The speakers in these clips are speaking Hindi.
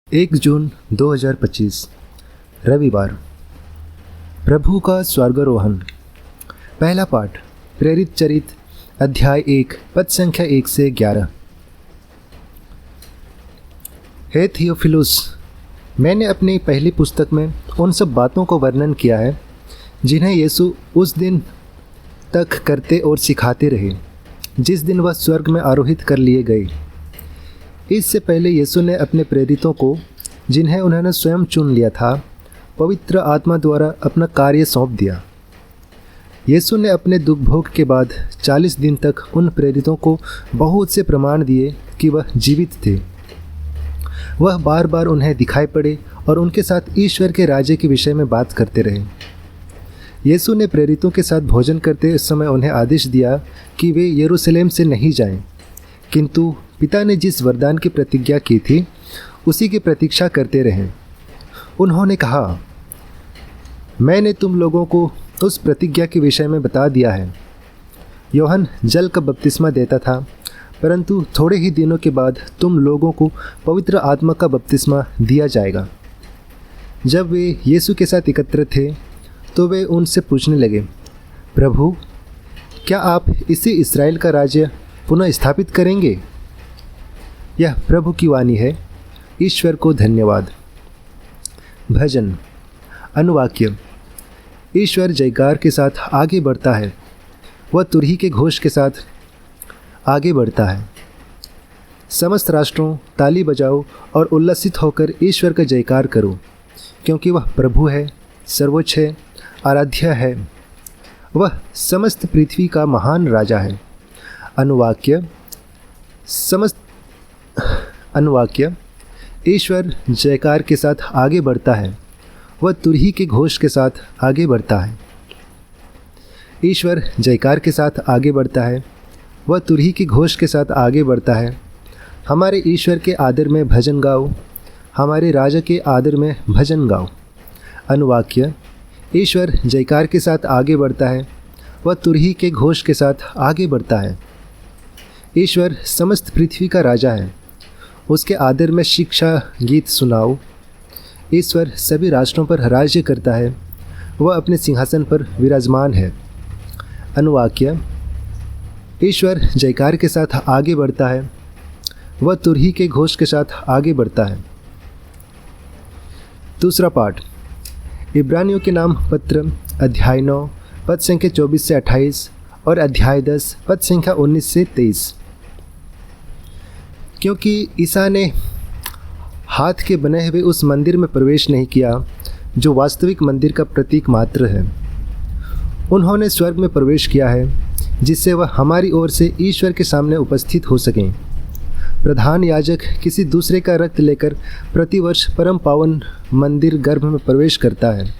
1 जून 2025 रविवार। प्रभु का स्वर्गारोहण। पहला पाठ प्रेरित चरित अध्याय 1 पद संख्या 1 से 11। हे थियोफिलुस, मैंने अपनी पहली पुस्तक में उन सब बातों को वर्णन किया है जिन्हें यीशु उस दिन तक करते और सिखाते रहे जिस दिन वह स्वर्ग में आरोहित कर लिए गए। इससे पहले यीशु ने अपने प्रेरितों को, जिन्हें उन्होंने स्वयं चुन लिया था, पवित्र आत्मा द्वारा अपना कार्य सौंप दिया। यीशु ने अपने दुख भोग के बाद 40 दिन तक उन प्रेरितों को बहुत से प्रमाण दिए कि वह जीवित थे। वह बार बार उन्हें दिखाई पड़े और उनके साथ ईश्वर के राज्य के विषय में बात करते रहे। यीशु ने प्रेरितों के साथ भोजन करते समय उन्हें आदेश दिया कि वे यरूशलेम से नहीं जाएं, किंतु पिता ने जिस वरदान की प्रतिज्ञा की थी उसी की प्रतीक्षा करते रहें। उन्होंने कहा, मैंने तुम लोगों को उस प्रतिज्ञा के विषय में बता दिया है। यूहन्ना जल का बपतिस्मा देता था, परंतु थोड़े ही दिनों के बाद तुम लोगों को पवित्र आत्मा का बपतिस्मा दिया जाएगा। जब वे यीशु के साथ एकत्र थे तो वे उनसे पूछने लगे, प्रभु, क्या आप इसी इस्राएल का राज्य पुनः स्थापित करेंगे? यह प्रभु की वाणी है। ईश्वर को धन्यवाद। भजन। अनुवाक्य। ईश्वर जयकार के साथ आगे बढ़ता है, वह तुरही के घोष के साथ आगे बढ़ता है। समस्त राष्ट्रों, ताली बजाओ और उल्लसित होकर ईश्वर का जयकार करो, क्योंकि वह प्रभु है, सर्वोच्च है, आराध्य है। वह समस्त पृथ्वी का महान राजा है। अनुवाक्य। ईश्वर जयकार के साथ आगे बढ़ता है, वह तुरही के घोष के साथ आगे बढ़ता है। ईश्वर जयकार के साथ आगे बढ़ता है, वह तुरही के घोष के साथ आगे बढ़ता है। हमारे ईश्वर के आदर में भजन गाओ, हमारे राजा के आदर में भजन गाओ। अनुवाक्य। ईश्वर जयकार के साथ आगे बढ़ता है, वह तुरही के घोष के साथ आगे बढ़ता है। ईश्वर समस्त पृथ्वी का राजा है, उसके आदर में शिक्षा गीत सुनाओ। ईश्वर सभी राष्ट्रों पर राज्य करता है, वह अपने सिंहासन पर विराजमान है। अनुवाक्य। ईश्वर जयकार के साथ आगे बढ़ता है, वह तुरही के घोष के साथ आगे बढ़ता है। दूसरा पाठ इब्रानियों के नाम पत्र अध्याय 9 पद संख्या 24 से 28 और अध्याय 10 पद संख्या 19 से 23। क्योंकि ईसा ने हाथ के बने हुए उस मंदिर में प्रवेश नहीं किया जो वास्तविक मंदिर का प्रतीक मात्र है। उन्होंने स्वर्ग में प्रवेश किया है, जिससे वह हमारी ओर से ईश्वर के सामने उपस्थित हो सकें। प्रधान याजक किसी दूसरे का रक्त लेकर प्रतिवर्ष परम पावन मंदिर गर्भ में प्रवेश करता है।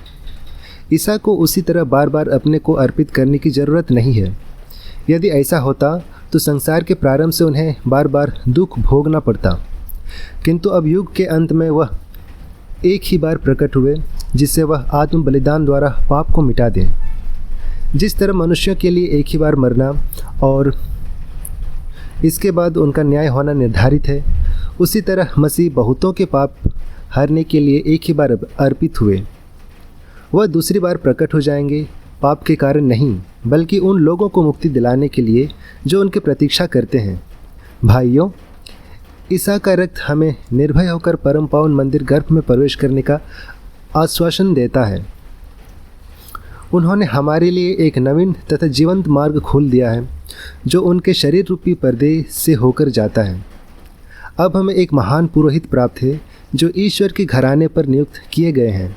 ईसा को उसी तरह बार बार अपने को अर्पित करने की ज़रूरत नहीं है। यदि ऐसा होता तो संसार के प्रारंभ से उन्हें बार बार दुख भोगना पड़ता, किंतु अब युग के अंत में वह एक ही बार प्रकट हुए, जिससे वह आत्म बलिदान द्वारा पाप को मिटा दें। जिस तरह मनुष्यों के लिए एक ही बार मरना और इसके बाद उनका न्याय होना निर्धारित है, उसी तरह मसीह बहुतों के पाप हरने के लिए एक ही बार अर्पित हुए। वह दूसरी बार प्रकट हो जाएंगे, पाप के कारण नहीं, बल्कि उन लोगों को मुक्ति दिलाने के लिए जो उनकी प्रतीक्षा करते हैं। भाइयों, ईसा का रक्त हमें निर्भय होकर परम पावन मंदिर गर्भ में प्रवेश करने का आश्वासन देता है। उन्होंने हमारे लिए एक नवीन तथा जीवंत मार्ग खोल दिया है, जो उनके शरीर रूपी पर्दे से होकर जाता है। अब हमें एक महान पुरोहित प्राप्त है, जो ईश्वर के घराने पर नियुक्त किए गए हैं।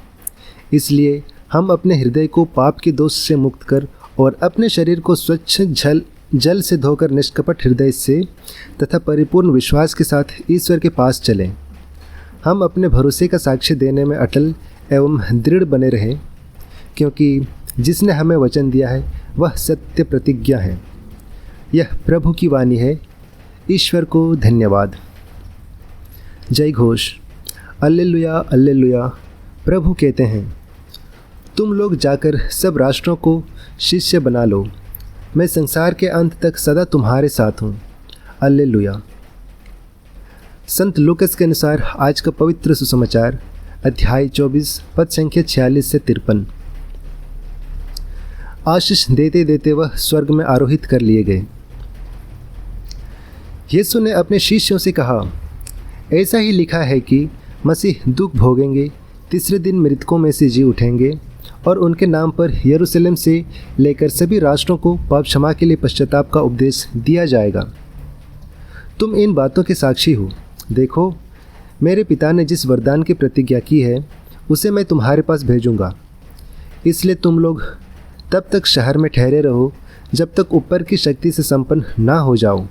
इसलिए हम अपने हृदय को पाप के दोष से मुक्त कर और अपने शरीर को स्वच्छ जल से धोकर निष्कपट हृदय से तथा परिपूर्ण विश्वास के साथ ईश्वर के पास चलें। हम अपने भरोसे का साक्ष्य देने में अटल एवं दृढ़ बने रहें, क्योंकि जिसने हमें वचन दिया है वह सत्य प्रतिज्ञा है। यह प्रभु की वाणी है। ईश्वर को धन्यवाद। जय घोष। Alleluia alleluia. प्रभु कहते हैं, तुम लोग जाकर सब राष्ट्रों को शिष्य बना लो। मैं संसार के अंत तक सदा तुम्हारे साथ हूँ। अल्लेलुया। संत लूकस के अनुसार आज का पवित्र सुसमाचार अध्याय 24 पद संख्या 46 से 53। आशीष देते देते वह स्वर्ग में आरोहित कर लिए गए। यीशु ने अपने शिष्यों से कहा, ऐसा ही लिखा है कि मसीह दुख भोगेंगे, तीसरे दिन मृतकों में से जी उठेंगे और उनके नाम पर यरूशलेम से लेकर सभी राष्ट्रों को पाप क्षमा के लिए पश्चाताप का उपदेश दिया जाएगा। तुम इन बातों के साक्षी हो। देखो, मेरे पिता ने जिस वरदान की प्रतिज्ञा की है उसे मैं तुम्हारे पास भेजूंगा। इसलिए तुम लोग तब तक शहर में ठहरे रहो जब तक ऊपर की शक्ति से संपन्न ना हो जाओ।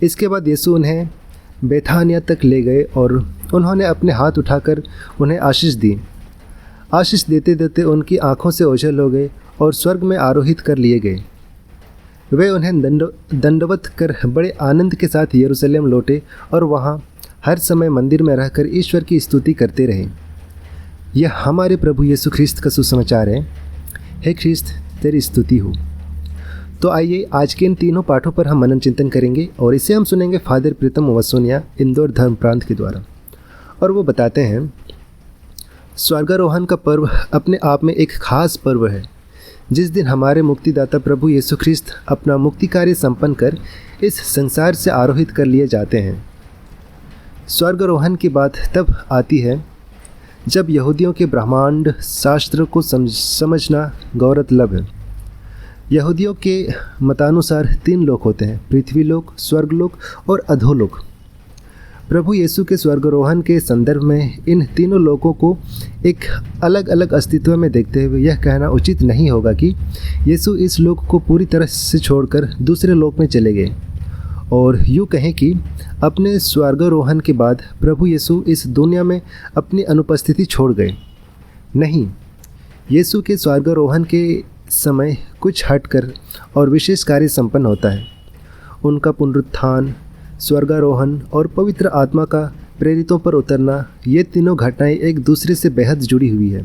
इसके बाद यीशु उन्हें बेथानिया तक ले गए और उन्होंने अपने हाथ उठाकर उन्हें आशीष दी। आशीष देते देते उनकी आंखों से ओझल हो गए और स्वर्ग में आरोहित कर लिए गए। वे उन्हें दंडवत कर बड़े आनंद के साथ यरूशलेम लौटे और वहाँ हर समय मंदिर में रहकर ईश्वर की स्तुति करते रहे। यह हमारे प्रभु यीशु ख्रिस्त का सुसमाचार है। हे ख्रिस्त, तेरी स्तुति हो। तो आइए आज के इन तीनों पाठों पर हम मनन चिंतन करेंगे और इसे हम सुनेंगे फादर प्रीतम वसोनिया, इंदौर धर्म प्रांत के द्वारा। और वो बताते हैं, स्वर्गारोहण का पर्व अपने आप में एक खास पर्व है, जिस दिन हमारे मुक्तिदाता प्रभु यीशु ख्रिस्त अपना मुक्ति कार्य संपन्न कर इस संसार से आरोहित कर लिए जाते हैं। स्वर्गारोहण की बात तब आती है जब यहूदियों के ब्रह्मांड शास्त्र को समझना गौरतलब है। यहूदियों के मतानुसार 3 लोक होते हैं, पृथ्वीलोक, स्वर्गलोक और अधोलोक। प्रभु यीशु के स्वर्गारोहण के संदर्भ में इन तीनों लोकों को एक अलग अलग अस्तित्व में देखते हुए यह कहना उचित नहीं होगा कि यीशु इस लोक को पूरी तरह से छोड़कर दूसरे लोक में चले गए, और यूँ कहें कि अपने स्वर्गारोहण के बाद प्रभु यीशु इस दुनिया में अपनी अनुपस्थिति छोड़ गए। नहीं, यीशु के स्वर्गारोहण के समय कुछ हटकर और विशेष कार्य संपन्न होता है। उनका पुनरुत्थान, स्वर्गारोहण और पवित्र आत्मा का प्रेरितों पर उतरना, ये तीनों घटनाएं एक दूसरे से बेहद जुड़ी हुई है।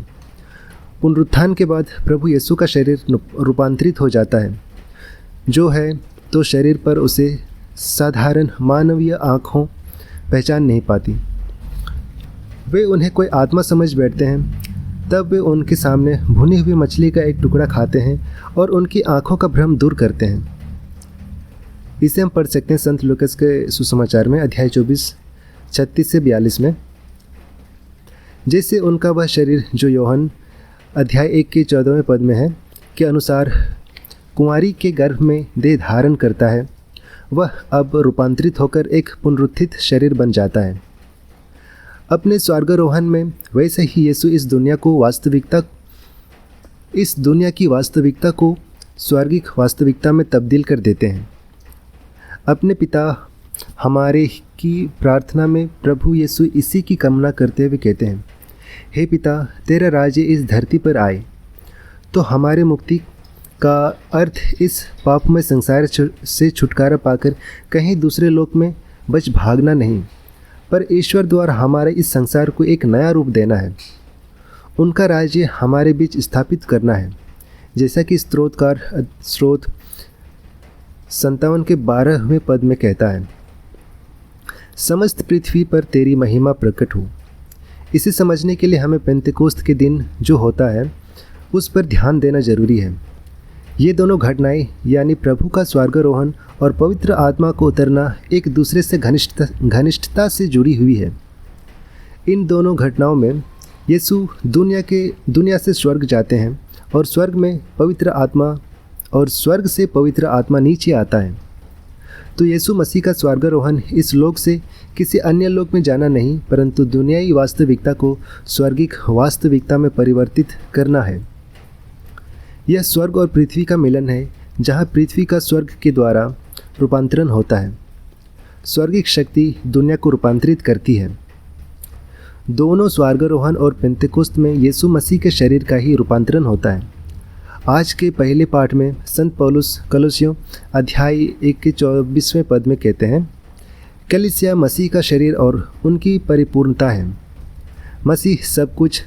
पुनरुत्थान के बाद प्रभु यीशु का शरीर रूपांतरित हो जाता है, जो है तो शरीर पर उसे साधारण मानवीय आँखों पहचान नहीं पाती। वे उन्हें कोई आत्मा समझ बैठते हैं। तब वे उनके सामने भुनी हुई मछली का एक टुकड़ा खाते हैं और उनकी आंखों का भ्रम दूर करते हैं। इसे हम पढ़ सकते हैं संत लूकस के सुसमाचार में अध्याय 24 36 से 42 में। जैसे उनका वह शरीर जो योहन अध्याय 1 के 14वें पद में है के अनुसार कुंवारी के गर्भ में देह धारण करता है, वह अब रूपांतरित होकर एक पुनरुत्थित शरीर बन जाता है। अपने स्वर्गारोहण में वैसे ही यीशु इस दुनिया की वास्तविकता को स्वर्गिक वास्तविकता में तब्दील कर देते हैं। अपने पिता हमारे की प्रार्थना में प्रभु यीशु इसी की कामना करते हुए कहते हैं, हे पिता, तेरा राज्य इस धरती पर आए। तो हमारे मुक्ति का अर्थ इस पापमय संसार से छुटकारा पाकर कहीं दूसरे लोक में बच भागना नहीं, पर ईश्वर द्वारा हमारे इस संसार को एक नया रूप देना है। उनका राज्य हमारे बीच स्थापित करना है, जैसा कि स्रोत 57 के 12वें पद में कहता है, समस्त पृथ्वी पर तेरी महिमा प्रकट हो। इसे समझने के लिए हमें पेंतेकोस्त के दिन जो होता है उस पर ध्यान देना जरूरी है। ये दोनों घटनाएं यानी प्रभु का स्वर्गारोहण और पवित्र आत्मा को उतरना एक दूसरे से घनिष्ठता से जुड़ी हुई है। इन दोनों घटनाओं में यीशु दुनिया से स्वर्ग जाते हैं और स्वर्ग से पवित्र आत्मा नीचे आता है। तो यीशु मसीह का स्वर्गारोहण इस लोक से किसी अन्य लोक में जाना नहीं, परंतु दुनियाई वास्तविकता को स्वर्गिक वास्तविकता में परिवर्तित करना है। यह स्वर्ग और पृथ्वी का मिलन है, जहाँ पृथ्वी का स्वर्ग के द्वारा रूपांतरण होता है। स्वर्गिक शक्ति दुनिया को रूपांतरित करती है। दोनों स्वर्गारोहण और पेंतेकोस्त में यीशु मसीह के शरीर का ही रूपांतरण होता है। आज के पहले पाठ में संत पौलुस कलोसियों अध्याय 1 के 24वें पद में कहते हैं, कलीसिया मसीह का शरीर और उनकी परिपूर्णता है। मसीह सब कुछ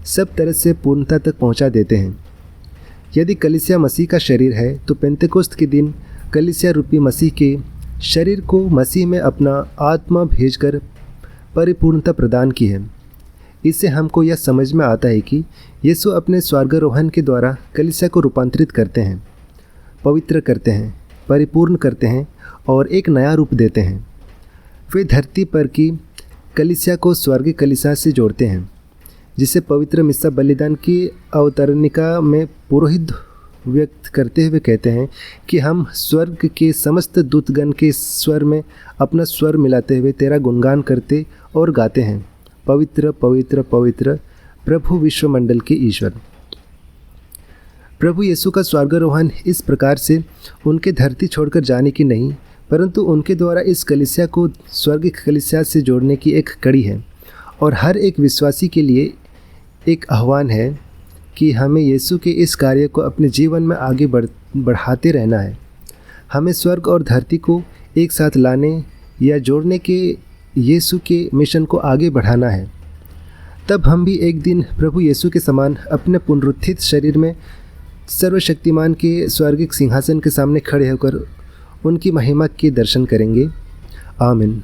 सब तरह से पूर्णता तक पहुंचा देते हैं। यदि कलीसिया मसीह का शरीर है तो पेंतेकोस्त के दिन कलीसिया रूपी मसीह के शरीर को मसीह में अपना आत्मा भेजकर परिपूर्णता प्रदान की है। इससे हमको यह समझ में आता है कि यीशु अपने स्वर्गारोहण के द्वारा कलीसिया को रूपांतरित करते हैं, पवित्र करते हैं, परिपूर्ण करते हैं और एक नया रूप देते हैं। वे धरती पर की कलीसिया को स्वर्गीय कलीसिया से जोड़ते हैं, जिसे पवित्र मिस्सा बलिदान की अवतरणिका में पुरोहित व्यक्त करते हुए कहते हैं कि हम स्वर्ग के समस्त दूतगण के स्वर में अपना स्वर मिलाते हुए तेरा गुणगान करते और गाते हैं, पवित्र पवित्र पवित्र प्रभु विश्वमंडल के ईश्वर। प्रभु यीशु का स्वर्गारोहण इस प्रकार से उनके धरती छोड़कर जाने की नहीं, परंतु उनके द्वारा इस कलीसिया को स्वर्गीय कलीसिया से जोड़ने की एक कड़ी है और हर एक विश्वासी के लिए एक आह्वान है कि हमें यीशु के इस कार्य को अपने जीवन में आगे बढ़ाते रहना है। हमें स्वर्ग और धरती को एक साथ लाने या जोड़ने के यीशु के मिशन को आगे बढ़ाना है। तब हम भी एक दिन प्रभु यीशु के समान अपने पुनरुत्थित शरीर में सर्वशक्तिमान के स्वर्गिक सिंहासन के सामने खड़े होकर उनकी महिमा के दर्शन करेंगे। आमीन।